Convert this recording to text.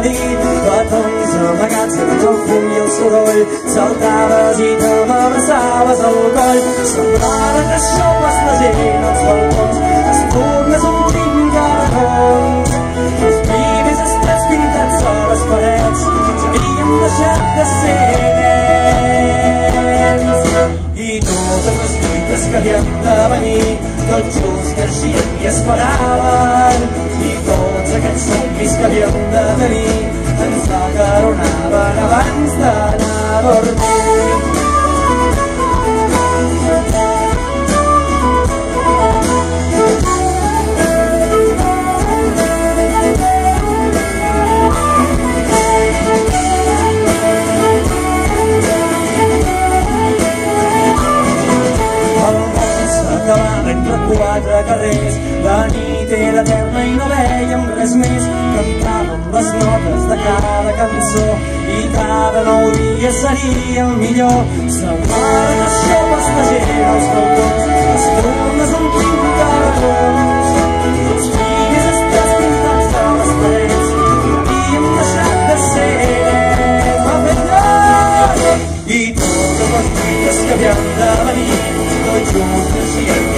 la nit, petons amagats entre el fum i el soroll, saltaves i te m'abraçaves al coll. Semblava que soples la gent als balcons, espurnes omplint carrerons. Els primers estrats pintats a les parets s'havien deixat de ser nens. I totes les lluites que havien de venir, tots just creixien i esperaven. I tots aquests somnis que havíem de tenir ens acaronaven abans d'anar a dormir. Entre quatre carrers, la nit era eterna i no vèiem res més. Cantàvem les notes de cada cançó i cada nou dia seria el millor. Semblava que soples la gent als balcons, les tornes omplint carrerons. Els primers estrats pintats a les parets havíem deixat de ser nens. I totes les lluites que havien de venir, tots junts creixien